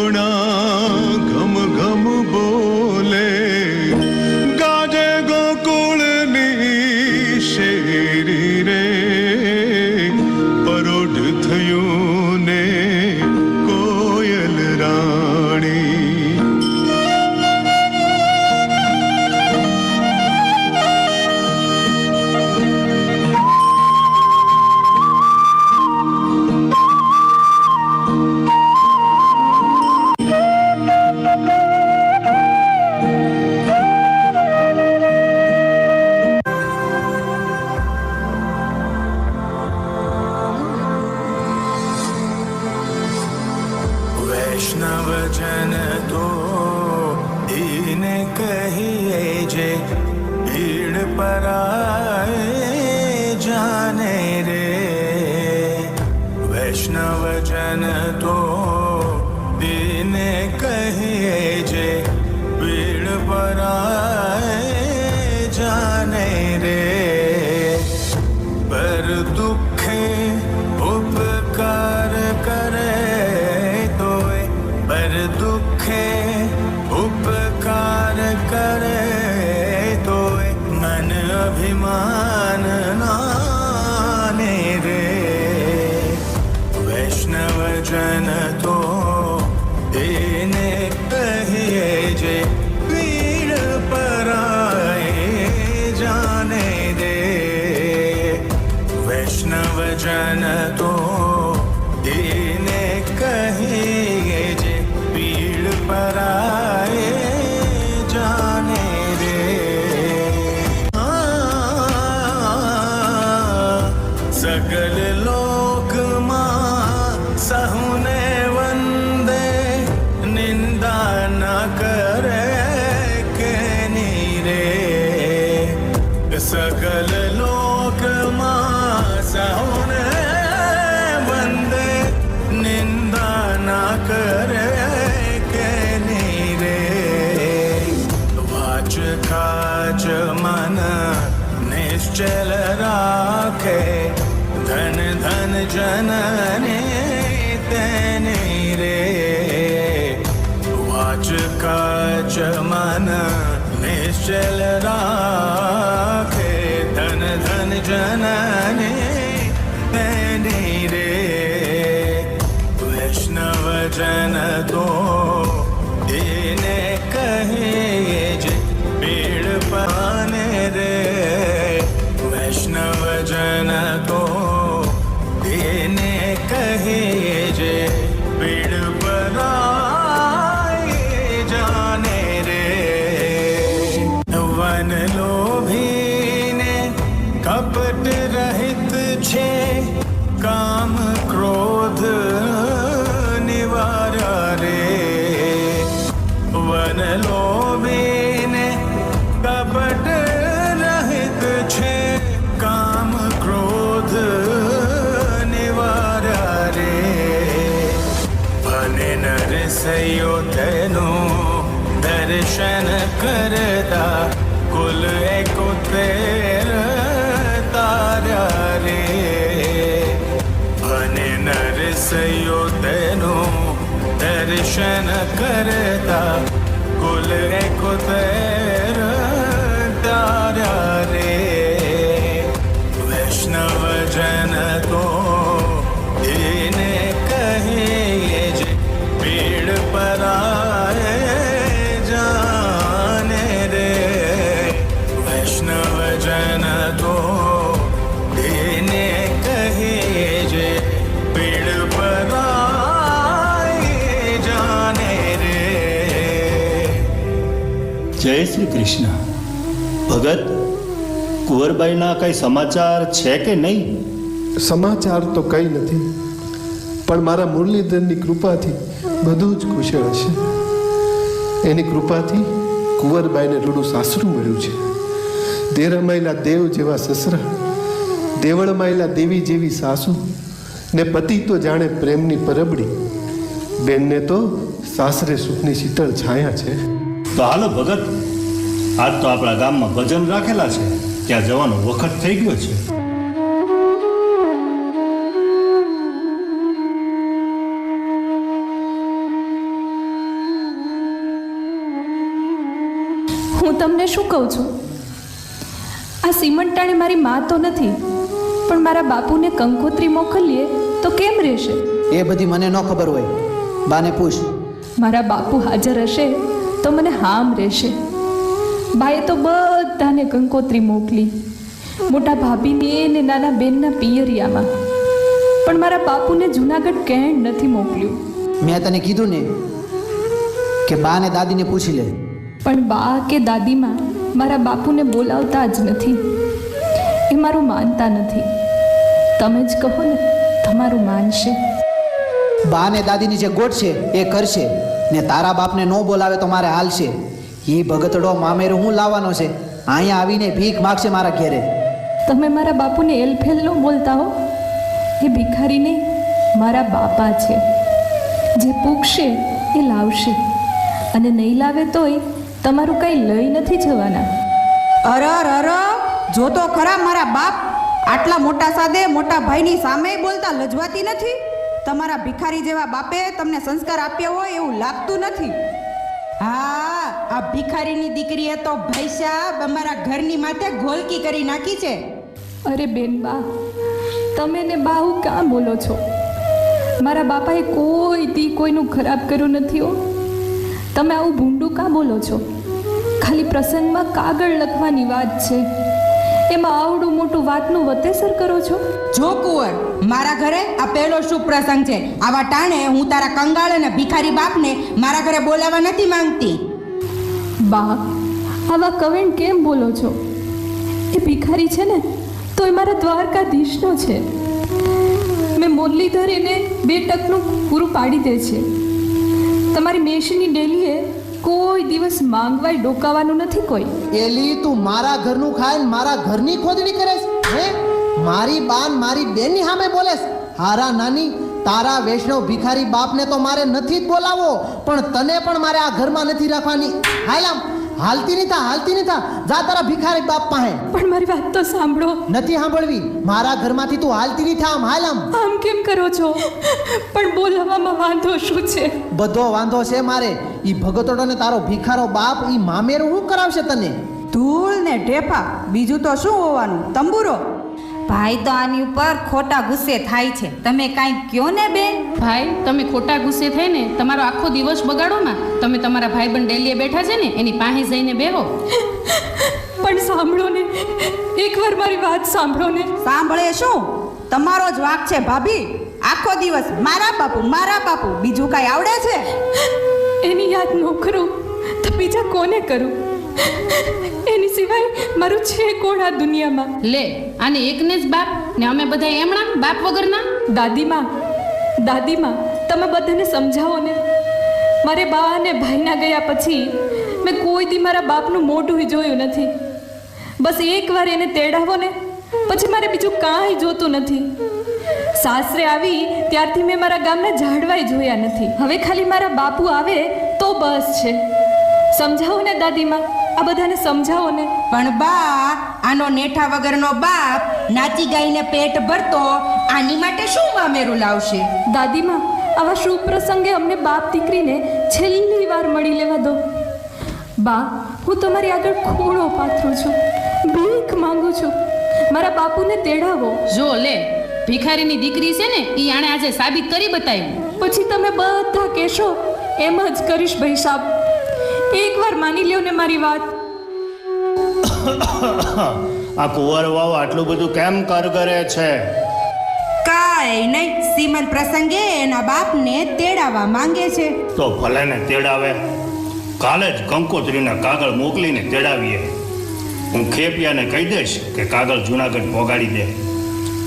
વરુણા ઘમ ઘમ બોલે, ગાજે ગોકુળની શેરી રે, પરોઢ થયું ને કોયલ રાણી. વૈષ્ણવજન તો એને કહીએ જે પીડ પરાય જાને રે. વૈષ્ણવજન તો એને કહીએ જે પીડ પરાય જાને રે. પર દુઃખે ઉપકાર કરે પર દુઃખે ઉપકાર કરે તો મન અભિમાન નાને રે. વૈષ્ણવજન તો એને કહીએ જે પીડ પરાય જાને રે. વૈષ્ણવજન તો એને કહીએ જે પીડ પરાય જાને રે. સકલ લોકમાં સહુને વંદે, નિંદા ન કરે કેની રે. સકલ લોકમાં સહુને વંદે, નિંદા ન કરે કેની રે. વાચ કાચ મન નિશ્ચલ રાખે, ધન ધન જનને તેની રે. વાચ કાચ મન નિશ્ચલ રાખે, ધન ધન જનને તેની રે. વૈષ્ણવજન તો એને કહીએ જે પીડ પાને રે. વૈષ્ણવજન તો એને કહીએ જે પીડ પરાય જાને રે. વન લોભીને કપટ રહિત છે, કામ ક્રોધ નિવાર્યા રે. વન લોભીને કપટ રહિત છે, કામ ક્રોધ નિવાર્યા રે. ભલે નરસૈયો તેનું દર્શન કરતા, કુલ 71 તાર્યા રે. ભલે નરસૈયો તેનું દર્શન કરતા, કુલ 71 તાર્યા રે. વૈષ્ણવજન તો એને કહીએ જે પીડ પરાય જાને રે. વૈષ્ણવજન તો એને કહીએ જે પીડ પરાય જાને રે. જય શ્રી કૃષ્ણ. ભગત, કુંવરબાઈના કઈ સમાચાર છે કે નહીં? સમાચાર તો કંઈ નથી, પણ મારા મુરલીધરની કૃપાથી બધું જ કુશળ હશે. એની કૃપાથી કુંવરબાઈને રૂડું સાસરું મળ્યું છે. દેરમાયેલા દેવ જેવા સસરા, દેવળમાયેલા દેવી જેવી સાસુ, ને પતિ તો જાણે પ્રેમની પરબડી. બેનને તો સાસરે સુખની શીતળ છાયા છે. તો હાલો ભગત, આજ તો આપણા ગામમાં ભજન રાખેલા છે, ત્યાં જવાનો વખત થઈ ગયો છે. હું તમને શું કહું છું, આ સિમંટાણે મારી મા તો નથી, પણ મારા બાપુને કંકોત્રી મોકલીએ તો કેમ રહેશે? એ બધી મને ન ખબર હોય, બાને પૂછ. મારા બાપુ હાજર હશે તો મને હામ રહેશે. બાએ તો બધાને કંકોત્રી મોકલી, મોટા ભાભીને ને નાના બેનના પિયરિયામાં, પણ મારા બાપુને જુનાગઢ કેણ નથી મોકલ્યું. મેં તને કીધું ને કે બા ને દાદીને પૂછી લે. પણ બા કે દાદીમાં મારા બાપુને બોલાવતા જ નથી. એ મારું માનતા નથી. તમે જ કહો ને, તમારું માનશે. બા ને દાદીની જે ગોઠ છે એ કરશે, ને તારા બાપને ન બોલાવે તો મારે હાલશે. એ ભગતડો મામેરું હું લાવવાનો છે, અહીંયા આવીને ભીખ માગશે મારા ઘેરે. તમે મારા બાપુને એલફેલ ન બોલતા હો. એ ભિખારી નહીં, મારા બાપા છે. જે પૂછશે એ લાવશે, અને નહીં લાવે તોય તમારું કંઈ લઈ નથી જવાના. અરર જો તો ખરા મારા બાપ આટલા મોટા સાદે મોટા ભાઈની સામે બોલતા લજવાતી નથી. તમારા ભિખારી જેવા બાપે તમને સંસ્કાર આપ્યા હોય એવું લાગતું નથી. હા, આ ભિખારીની દીકરીએ તો ભાઈ સાહેબ અમારા ઘરની માથે ગોલકી કરી નાખી છે. અરે બેન બા, તમે ને બા હું કાં બોલો છો? મારા બાપાએ કોઈ દી કોઈનું ખરાબ કર્યું નથી હો. તમે આવું ભૂંડું કાં બોલો છો? ખાલી પ્રસંગમાં કાગળ લખવાની વાત છે, એમાં આવડું મોટું વાતનું વતેસર કરો છો. જો કુંવર, મારા ઘરે આ પહેલો શુભ પ્રસંગ છે. આવા ટાણે હું તારા કંગાળ અને ભિખારી બાપને મારા ઘરે બોલાવવા નથી માંગતી. બા, આવા કવેણ કેમ બોલો છો? એ ભિખારી છે ને તો એ મારા દ્વારકાધીશનો છે. મેં મુરલીધરીને 2 ટકનું પૂરું પાડી દે છે. તમારી મેશની ડેલીએ કોઈ દિવસ માંગવાય ડોકાવાનું નથી કોઈ. એલી તું મારા ઘરનું ખાય ને મારા ઘરની ખોદણી કરે છે હે? મારી બાન મારી બેનની સામે બોલે છે? હારા નાની, તારા વૈષ્ણવ ભિખારી બાપને તો મારે નથી જ બોલાવો, પણ તને પણ મારે આ ઘરમાં નથી રાખવાની. હાલામ, હાલતી નહીં થા, જા તારા ભિખારી બાપ પાસે. પણ મારી વાત તો સાંભળો. નથી સાંભળવી. મારા ઘરમાંથી તું હાલતી નહીં થા. હાલામ. આમ કેમ કરો છો? પણ બોલાવવામાં વાંધો શું છે? બધો વાંધો છે મારે. ઈ ભગતોડો ને તારો ભિખારો બાપ ઈ મામેરું શું કરાવશે તને? ધૂળ ને ઢેફા, બીજું તો શું હોવાનું? તંબુરો. ભાઈ તો આની ઉપર ખોટા ગુસ્સે થાય છે. તમે કાંઈ કયો ને બેન. ભાઈ, તમે ખોટા ગુસ્સે થઈને તમારો આખો દિવસ બગાડોમાં. તમે તમારા ભાઈબંધ ડેલીએ બેઠા છે ને એની પાસે જઈને બેહો. પણ સાંભળો ને, એકવાર મારી વાત સાંભળો ને. સાંભળે શું? તમારો જ વાંક છે ભાભી. આખો દિવસ મારા બાપુ, બીજું કાંઈ આવડે છે? એની યાદ ન કરું તો બીજા કોને કરું? એની સિવાય મારું છે કોણ આ દુનિયામાં? લે, આને એકને જ બાપ ને અમે બધા એમણા બાપ વગરના. દાદીમાં તમે બધાને સમજાવો ને. મારે બા અને ભાઈના ગયા પછી મેં કોઈ દી મારા બાપનું મોઢું જોયું નથી. બસ એકવાર એને તેડાવો ને, પછી મારે બીજું કાંઈ જોતું નથી. સાસરે આવી ત્યારથી મેં મારા ગામના ઝાડવાય જોયા નથી. હવે ખાલી મારા બાપુ આવે તો બસ છે. સમજાવો ને દાદીમાં, આ બધાને સમજાવો ને. પણ બા, આનો નેઠા વગરનો બાપ નાચી ગાઈને પેટ ભરતો આની માટે શું મામેરું લાવશે? દાદીમાં, આવા શુભ પ્રસંગે અમને બાપ દીકરીને છેલ્લી વાર મળી લેવા દો. બા, હું તમારી આગળ ખોળો પાથરું છું, ભીખ માંગુ છું. મારા બાપુને તેડાવો. જો લે, ભિખારીની દીકરી છે ને ઈ આણે આજે સાબિત કરી બતાવ્યું. પછી તમે બધા કહેશો એમ જ કરીશ ભાઈ સાહેબ. એકવાર માની લ્યો ને મારી વાત. આ કુંવર વાવ આટલું બધું કેમ કરગરે છે? કાંઈ નહીં, શ્રીમંત પ્રસંગે એના બાપને તેડાવવા માંગે છે. તો ભલે ને તેડાવે. કાલે જ કંકોત્રીના કાગળ મોકલીને તેડાવીએ. હું ખેપિયાને કહી દઈશ કે કાગળ જુનાગઢ પોગાડી દે.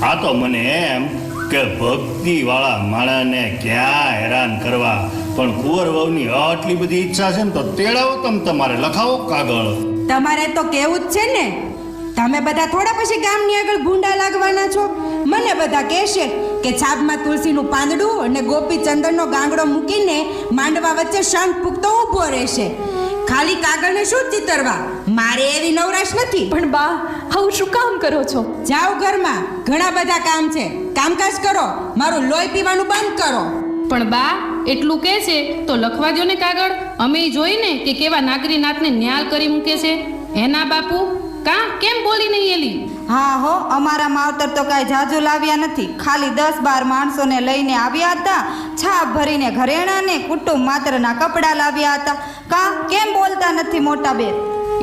આ તો મને એમ કે ભક્તિવાળા માણસને ક્યાં હેરાન કરવા, પણ કુંવર વહુની આટલી બધી ઈચ્છા છે ને તો તેડાવો. તમારે લખાવો કાગળ. તમારે તો કેવું જ છે ને. તમે બધા થોડા પછી ગામની આગળ ભૂંડા લાગવાના છો. મને બધા કહેશે કે છાબમાં તુલસીનું પાંદડું અને ગોપીચંદનનો ગાંગડો મૂકીને માંડવા વચ્ચે શંખ ફૂંકતો ઊભો રહેશે. ખાલી કાગળને શું ચિતરવા? મારે એવી નવરાશ નથી. પણ બા, આવું શું કામ કરો છો? જાઓ ઘરમાં, ઘણા બધા કામ છે. કામકાજ કરો, મારું લોહી પીવાનું બંધ કરો. પણ બા, એટલું કહે છે તો લખવા દો ને કાગળ. અમે જોઈને કે કેવા નાગરી નાથને ન્યાલ કરી મૂકે છે. એના બાપુ કેમ બોલી નહીં એલી? હા હો, અમારા માવતર તો કાંઈ જાજુ લાવ્યા નથી. ખાલી 10-12 માણસોને લઈને આવ્યા હતા. છાપ ભરીને ઘરેણાં ને કુટુંબ માત્રના કપડાં લાવ્યા હતા. કેમ બોલતા નથી મોટા બેન?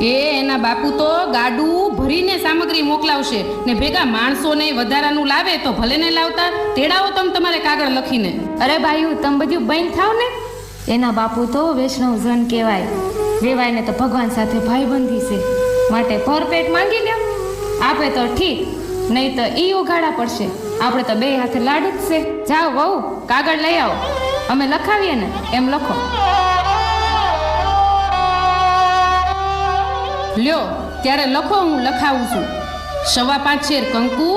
એના બાપુ તો ગાડું ભરીને સામગ્રી મોકલાવશે ને ભેગા માણસોને વધારાનું લાવે તો ભલે ને લાવતા. તેડાવો તમે તમારે કાગળ લખીને. અરે ભાઈ તમે બધું બંધ થાવ ને. એના બાપુ તો વૈષ્ણવ જન કહેવાય. વેવાઈને તો ભગવાન સાથે ભાઈબંધી છે, માટે ભરપેટ માંગી લ્યો. આપે તો ઠીક, નહીં તો ઈ ઉઘાડા પડશે. આપણે તો બે હાથે લાડુ જ છે. જાઓ વહુ, કાગળ લઈ આવો. અમે લખાવીએ ને એમ લખો. લ્યો ત્યારે લખો, હું લખાવું છું. 5.25 શેર કંકુ,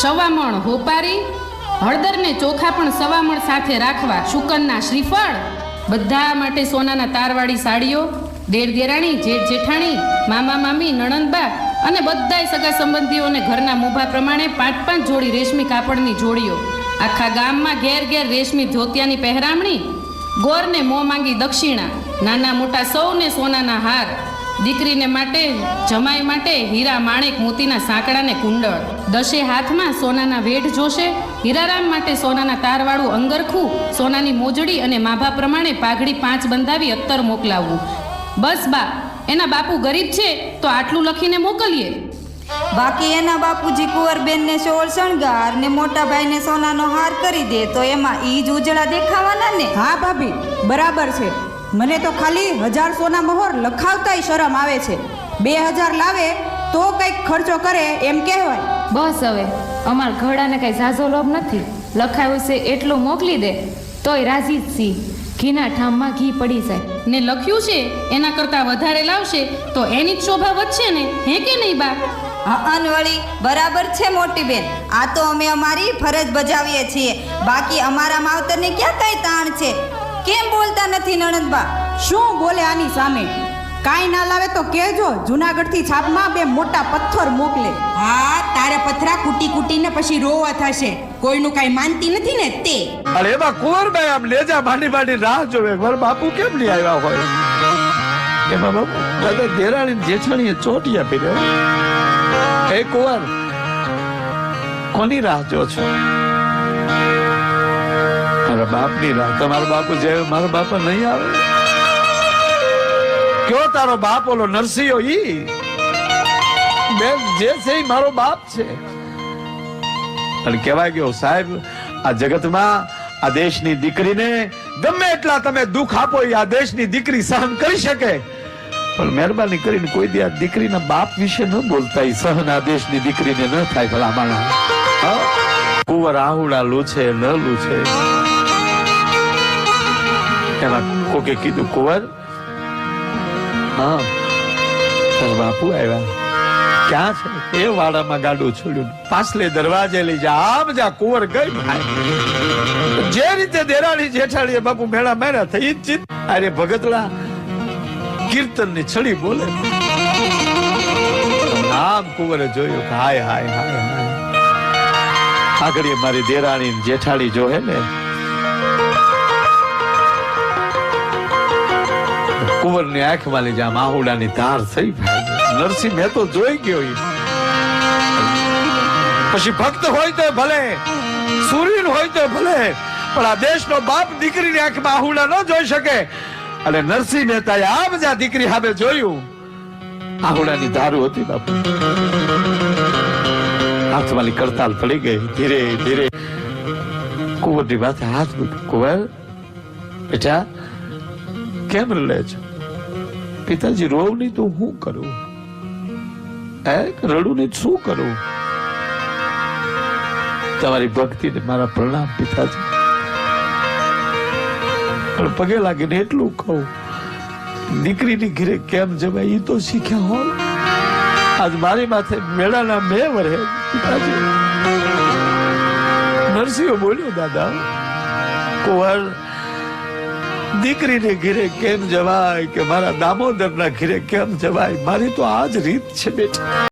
1.25 મણ હોપારી, હળદર ને ચોખા પણ 1.25 મણ સાથે રાખવા. શુકનના શ્રીફળ, બધા માટે સોનાના તારવાળી સાડીઓ, દેર દેરાણી, જેઠ જેઠાણી, મામા મામી, નણંદબા અને બધાય સગા સંબંધીઓને ઘરના મોભા પ્રમાણે 5-5 જોડી રેશમી કાપડની જોડીઓ. આખા ગામમાં ઘેર ઘેર રેશમી ધોતિયાની પહેરામણી. ગોરને મોં માંગી દક્ષિણા. નાના મોટા સૌને સોનાના હાર. દીકરીને માટે, જમાઈ માટે હીરા માણેક મોતીના સાંકડા ને કુંડળ. 10 હાથમાં સોનાના વેઢ જોશે. હીરારામ માટે સોનાના તારવાળું અંગરખું, સોનાની મોજડી અને માભા પ્રમાણે પાઘડી 5 બંધાવી અત્તર મોકલાવવું. બસ બા, એના બાપુ ગરીબ છે તો આટલું લખીને મોકલીએ. બાકી એના બાપુજી કુંવરબેનને સોળ શણગાર ને મોટા ભાઈને સોનાનો હાર કરી દે તો એમાં ઈ જ ઉજળા દેખાવાના ને. હા ભાભી, બરાબર છે. મને તો ખાલી 1000 સોના મહોર લખાવતાય શરમ આવે છે. 2000 લાવે તો કંઈક ખર્ચો કરે એમ કહેવાય. બસ હવે, અમાર ઘોડાને કઈ ઝાઝો લોભ નથી. લખાયું છે એટલું મોકલી દે તોય રાજી જ છી. ઘીના ઠામમાં ઘી પડી જાય. ને લખ્યું છે એના કરતાં વધારે લાવશે તો એની જ શોભા વધશે ને, હે કે નહીં બા? અનવળી બરાબર છે મોટી બેન. આ તો અમે અમારી ફરજ બજાવીએ છીએ. બાકી અમારા માવતરને ક્યાં કઈ તાણ છે? કેમ બોલતા નથી નણંદબા? શું બોલે આની સામે? કાંઈ ના લાવે તો કહેજો, જુનાગઢથી છાપમાં 2 મોટા પથ્થર મોકલે. હા, તારા પથરા કુટી કુટીને પછી રોવા થશે. કોઈનું કાંઈ માનતી નથી ને તે. અરે એમાં કુંવરભાઈ આમ લેજા માંડી રાહ જોવે, મારા બાપુ કેમ નહીં આવ્યા હોય? એમાં બાપુ દાદા દેરાણી જેઠાણીએ ચોટિયા પીર્યો. એ કુંવર, કોની રાહ જો છો? મારા બાપની રાહ. તમારા બાપુ જે મારા બાપા નહીં આવે. કયો તારો બાપ ઓલો નરસિંહો? ઈ બેન જે છે ઈ મારો બાપ છે. અને કહેવાય ગયો સાહેબ, આ જગતમાં આ દેશની દીકરીને ગમે એટલા તમે દુઃખ આપો, આ દેશની દીકરી સહન કરી શકે. પણ મહેરબાની કરીને કોઈ દી આ દીકરીના બાપ વિશે ન બોલતા. એ સહન આ દેશની દીકરીને ન થાય. ભલા માણા કુંવર આહુડા લૂછે ન લૂછે. એમાં કોકે કીધું, કુંવર હા તારા બાપુ આવ્યા. ક્યાં છે? એ વાડામાં ગાડું છોડ્યું, પાછલે દરવાજે લઈ જા. આમ જા. કુંવર ગઈ ભાઈ. જે રીતે દેરાણી જેઠાણીએ બાપુ મેળા માર્યા થઈ ચિત. અરે ભગતડા કીર્તન ની છડી બોલે. આમ કુંવરે જોયું કે હાય હાય હાય હાય. આગળ મારી દેરાણી જેઠાણી જોહે ને, કુંવર ની આંખમાં લઈ જા. માહુડાની ધાર થઈ ભાઈ. નરસિંહ મેં તો જોઈ ગયો. પછી ભક્ત હોય તો ભલે, સુરીન હોય તો ભલે, પણ આ દેશનો બાપ દીકરીની આંખમાં આહુડા ન જોઈ શકે. અને નરસિંહ મહેતાએ આમ જ આ દીકરી સામે જોયું. આહુડાની ધારું હતી બાપુ. હાથમાંની કરતાલ પડી ગઈ. ધીરે ધીરે કુંવરની માથે હાથ મૂક્યો. કુંવર બેટા કેમ રડે છો? પિતાજી રોવ નહીં તો હું કરું? રડું નહીં શું કરું? તમારી ભક્તિને મારા પ્રણામ પિતાજી. પણ પગે લાગીને એટલું કહું, દીકરીની ઘરે કેમ જવાય એ તો શીખ્યા હો. આજ મારી માથે મેળાના 2 વર્ષ પિતાજી. નરસિંહ બોલ્યો, દાદા કુંવર દીકરીને ઘરે કેમ જવાય કે મારા દામોદરના ઘરે કેમ જવાય? મારી તો આ જ રીત છે બેટા.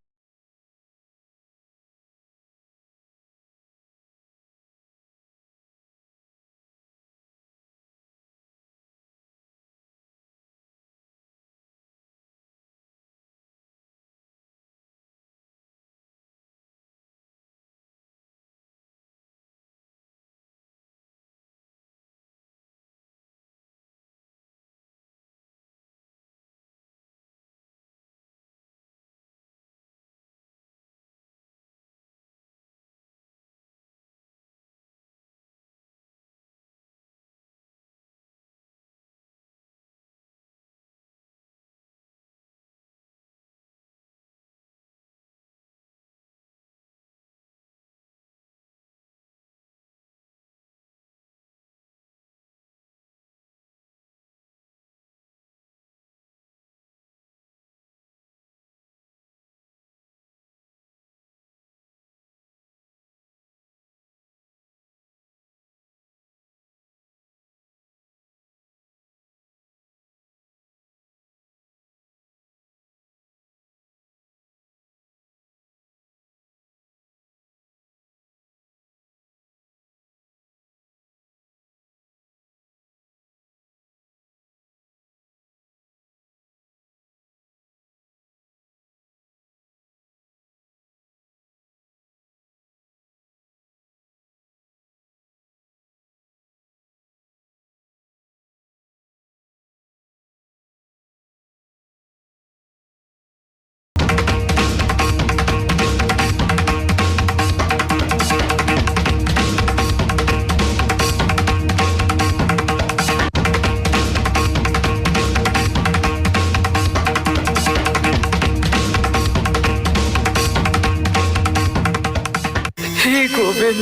બેન.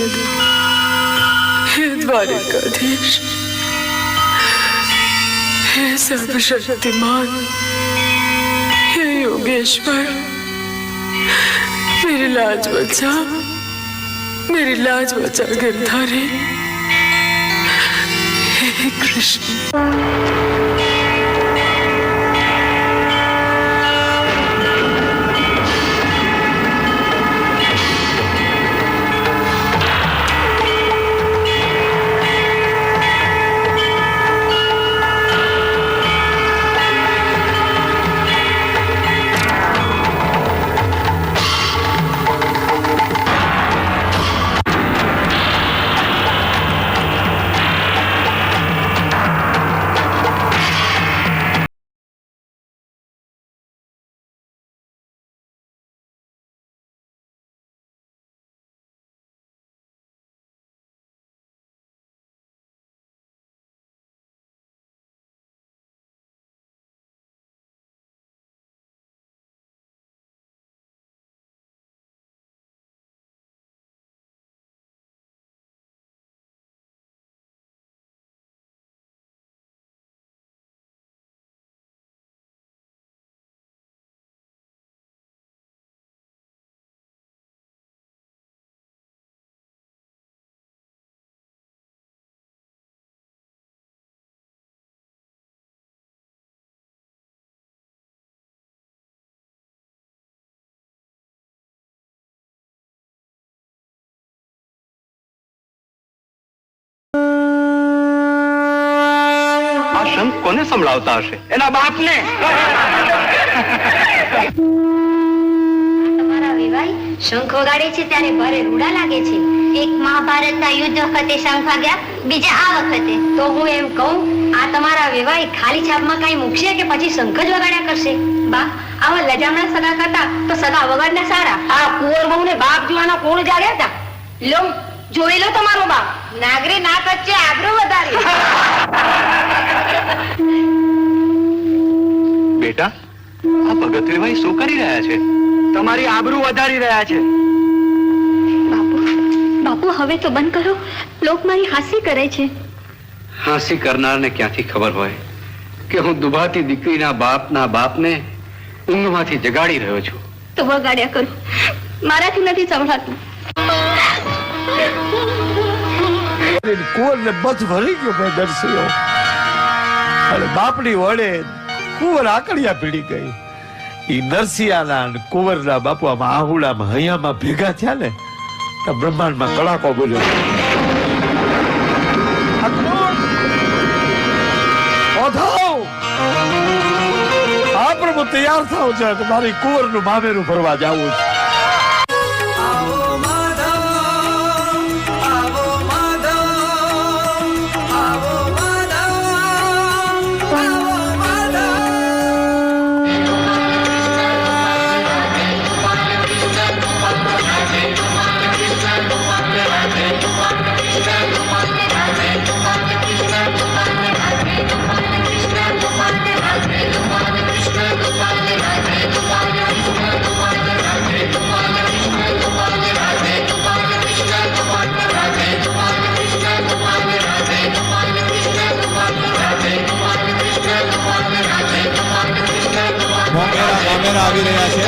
હે દ્વારિકાધીશ, હે સર્વશક્તિमान, हे योगेश्वर, मेरी लाज बचा गिरधारी. हे कृष्ण. શંખ કોને સંભળાવતા હશે? એના બાપને. તમારા વિવાહ શંખ વગાડે છે ત્યારે ભારે રૂડા લાગે છે. એક મહાભારતના યુદ્ધ વખતે શંખ વાગ્યા, બીજા આ વખતે. તો હું એમ કહું, આ તમારા વિવાહ ખાલી છાપમાં કઈ મૂકશે કે પછી શંખ જ વગાડ્યા કરશે? બા, આવા લજામણા સગા કરતા તો સગા વગાડના સારા. આ કુંવર બહુ ને બાપ જોવાના કોણ જાગ્યા હતા? લો, જોઈ લો તમારો બાપ. નાગરે ના કચ્ચે આબરૂ વધારી. બેટા, આ ભગતભાઈ શું કરી રહ્યા છે? તમારી આબરૂ વધારી રહ્યા છે. બાપુ, હવે તો બંધ કરો. લોક મારી હાંસી કરે છે. હાંસી કરનારને ક્યાંથી ખબર હોય કે હું દુભાતી દીકરીના બાપને ઊંઘમાંથી જગાડી રહ્યો છું. તો વગાડ્યા કરો, મારાથી નથી સંભળાતું. કુંવર ને બથ ભરી ગયો ભાઈ દર્શયો, અને બાપની વડે કુંવર આકડિયા પીડી ગઈ. ઈ નરસિંહાના કુંવરના બાપુ આમાં આહુડામાં હૈયામાં ભેગા થયા ને તો બ્રહ્માંડમાં કડાકો બોલ્યો. આ પ્રભુ તૈયાર થાવ છે, મારી કુંવરનું મામેરું ભરવા જવું છે. આવી રહ્યા છે.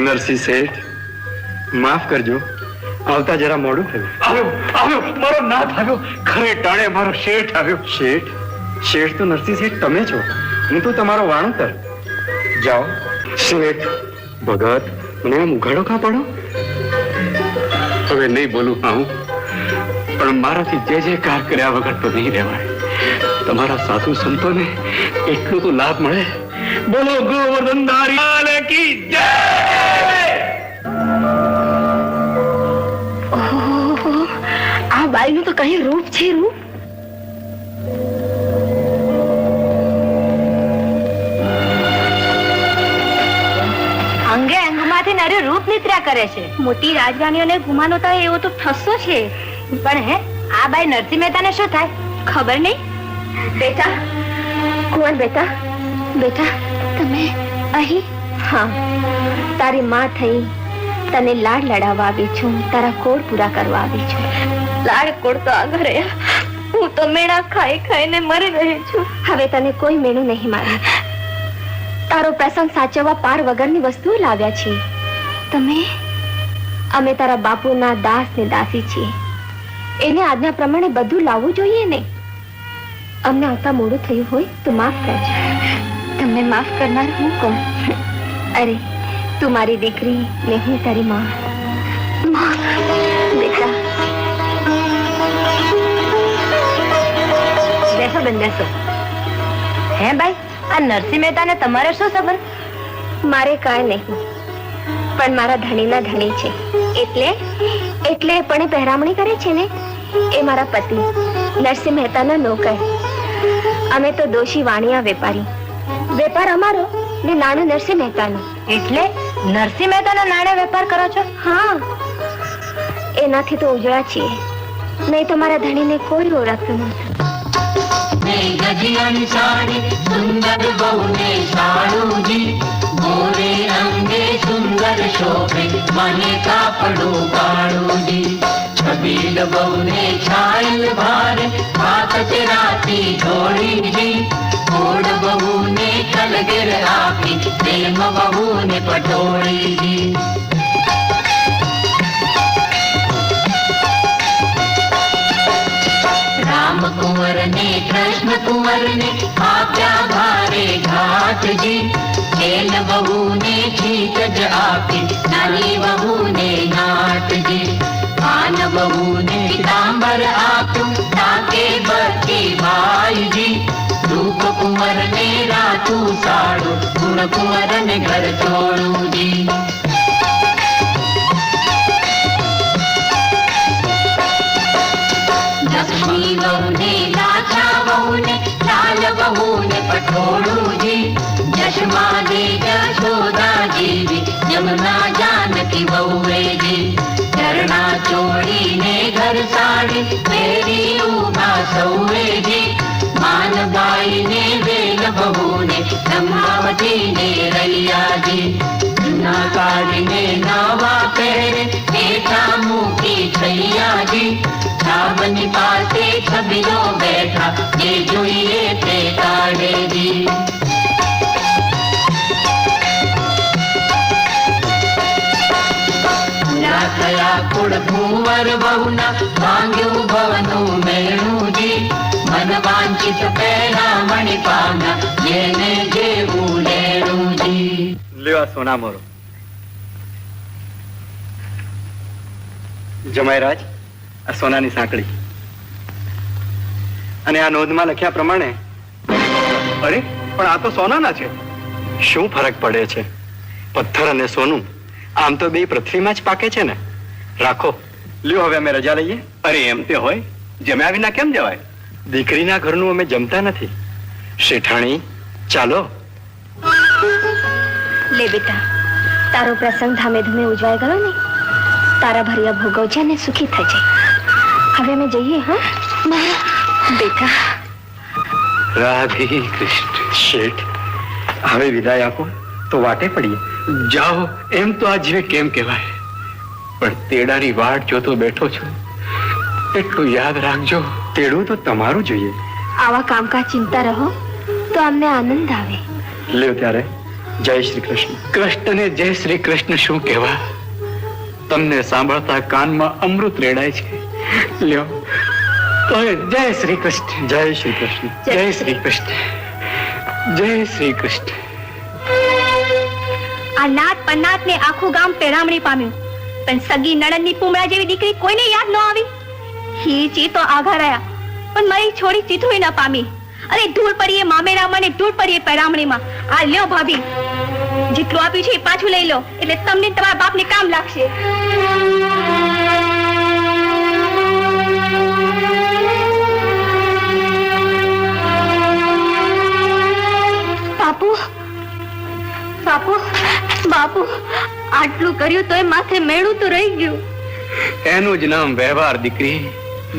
નરસિંહ શેઠ, માફ કરજો, આવતા જરા મોડું થયું. આવ્યો મારો નાથ આવ્યો, ખરે ટાણે મારો શેઠ આવ્યો. શેઠ તો નરસિંહ શેઠ તમે છો, હું તો તમારો વાણોતર. જાઓ. શેઠ ભગત, મને આમ ઉઘાડો કાં પડો? હવે નહીં બોલું હું, પણ મારાથી જે જે કાર કર્યા વગર તો નહીં રહેવાય. તમારા સાધુ સંતોને એટલું તો લાભ મળે. બોલો ગોવર્ધનધારી લાલ કી જય. આ બાઈનું તો કઈ રૂપ છે, રૂપ. અંગે અંગમાંથી નારી રૂપ નિત્ર્યા કરે છે. મોટી રાજધાનીઓને ગુમાનો થાય એવો તો ઠસ્સો છે. પણ હે, આ બાઈ નરસિંહ મહેતાને શું થાય ખબર નહીં. બેટા, કુંવર બેટા, બેટા તમે અહીં? હા, તારી માં થઈ તને લાડ લડાવવા આવી છું, તારા કોડ પૂરા કરવા આવી છું. લાડ કોડ તો આગળ રહ્યા, હું તો મેણા ખાઈ ખાઈને મરી રહી છું. હવે તને કોઈ મેણું નહીં મારે. તારો પ્રસંગ સાચવવા પાર વગરની વસ્તુઓ લાવ્યા છીએ. અમે તારા બાપુના દાસ ને દાસી છીએ. એને આજના પ્રમાણે બધું લાવવું જોઈએ ને. અમને આવતા મોડું થયું હોય તો માફ કરજો. તમને માફ કરનાર હું કોણ? અરે, તું મારી દીકરી ને હું તારી માં. બેટા બેસો બેન, બેસો. હે ભાઈ, આ નરસિંહ મહેતાને તમારે શું સંબંધ? મારે કાંઈ નહીં, પણ મારા ધણીના ધણી છે એટલે પણ પહેરામણી કરે છે ને, એ મારા પતિ નરસિંહ મહેતાના નોકર. અમે તો દોષી વાણિયા વેપારી. વેપાર અમારો ને નાણું નરસિંહ મહેતાનું. એટલે નરસિંહ મહેતાના નાણે વેપાર કરો છો? હા, એનાથી તો ઉજળા છીએ, નહીં તો મારા ધણીને કોઈ ઓળખતું નથી. સુંદર બહુને સાળુજી, ગોરે અંગે સુંદર શોભે મને કાપડું કાળુજી. છબીલ બહુને છાયલ ભારે હાથ ચરાતી ઢોળીજી. કોડ બહુને કલગર આપી પ્રેમ બહુને પટોળીજી. રામ કુંવર ને કૃષ્ણ કુંવર ને આપ્યા ભારે ઘાટજી. ખેલ બહુ ને છીક જ આપી નાની બહુ ને નાટજી. પાન બહુ ને પિતાંબર આપ્યું તાકે બચી ભાઈજી. રૂપ કુંવર ને રાતું સાડું, ગુણ કુંવર ને ઘર ચોળુજી. લક્ષ્મી બહુ ને લાછા બહુ ને લાલ બહુ ને પટોળુજી. જશમા દે જશોદા જીવી જમના જાનકી બહુએજી. ચરણા ચોળી ને ઘર સાડી મેરી ઉમા સૌએજી. માનબાઈ ને વેલ બહુ ને બ્રહ્માવતી ને રૈયાજી. જૂના કાઢીને નવા પહેરે બેઠા મૂકી છૈયાજી. છાબની પાસે છબીલો બેઠા જે જોઈએ તે કાઢેજી. થયા કુળ કુંવર બહુના માંગ્યું ભવનું મેળુજી. મન વાંચિત પહેરા મણિ પાના જેને જેવું લેણુજી. લેવા સોના મોરો. જમાઈરાજ, આ સોનાની સાંકળી અને આ નોંધમાં લખ્યા પ્રમાણે. અરે, પણ આ તો સોનાના છે. શું ફરક પડે છે? પથ્થર અને સોનું આમ તો બે પૃથ્વીમાં જ પાકે છે ને. રાખો. લ્યો, હવે અમે રજા લઈએ. અરે એમ તે હોય, જમ્યા વિના કેમ જવાય? દીકરીના ઘરનું અમે જમતા નથી. શેઠાણી, ચાલો. લે બેટા, તારો પ્રસંગ ધામે ધૂમે ઉજવાઈ ગયો ને. તારા ભર્યા ભોગવજે ને સુખી થજે. હવે અમે જઈએ. હા બેટા. રાધે કૃષ્ણ. શેઠ, હવે વિદાય આપો તો વાટે પડીએ. જાઓ એમ તો આ જીવે કેમ કહેવાય, પણ તેડાની વાટ જોતો બેઠો છું. એટલું યાદ રાખજો, તેડું તો તમારું જોઈએ. આવા કામકાજ ચિંતા રહો તો અમને આનંદ આવે. લ્યો ત્યારે જય શ્રી કૃષ્ણ. કૃષ્ણને જય શ્રી કૃષ્ણ શું કહેવા? તમને સાંભળતા કાનમાં અમૃત રેડાય છે. લ્યો તો જય શ્રી કૃષ્ણ. જય શ્રી કૃષ્ણ. જય શ્રી કૃષ્ણ. જય શ્રી કૃષ્ણ. આ નાત પનાત ને આખું ગામ પેરામણી પામ્યું, પણ સગી નણંદની પૂમડા જેવી દીકરી કોઈને યાદ ન આવી. હી ચી તો આઘા રહ્યા, પણ મારી છોડી ચીથું ન પામી. અરે ધૂળ પડીએ મામેરામાં ને ધૂળ પડીએ પેરામણીમાં. આ લ્યો ભાભી, જેટલું આપ્યું છે એ પાછું લઈ લો, એટલે તમને તમારા બાપને કામ લાગશે. બાપુ, બાપુ, બાપુ, આટલું કર્યું તોય માથે મેળું તો રહી ગયું. એનું જ નામ વ્યવહાર દીકરી.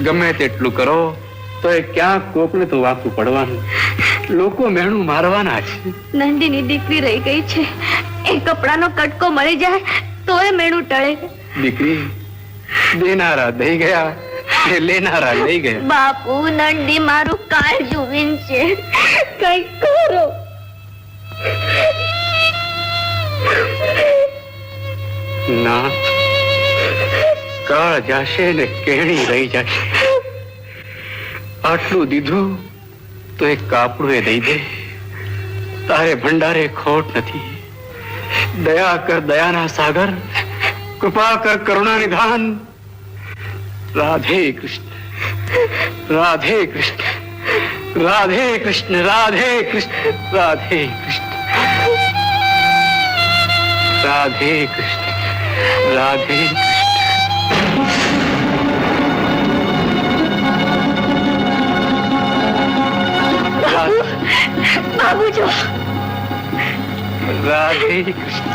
ગમે તેટલું કરો તો એ ક્યાંક કોકને તો વાકું પડવાનું. લોકો મેણું મારવાના છે. નંદીની દીકરી રહી ગઈ છે, એ કપડાનો કટકો મળી જાય તો એ મેણું ટળે. દીકરી, દેનારા દઈ ગયા ને લેનારા લઈ ગયા. બાપુ, નંદી મારું કાળજું વીંચે, કઈ કરો. ના, કાળ જાશે ને કેણી રહી જશે. આટલું દીધું તો એક કાપડું એ દઈ દે. તારે ભંડારે ખોટ નથી. દયા કર દયાના સાગર, કૃપા કર કરુણા નિધાન. રાધે કૃષ્ણ, રાધે કૃષ્ણ, રાધે કૃષ્ણ, રાધે કૃષ્ણ, રાધે કૃષ્ણ, રાધે કૃષ્ણ, રાધે કૃષ્ણ. બાબુ જો, રાધે કૃષ્ણ.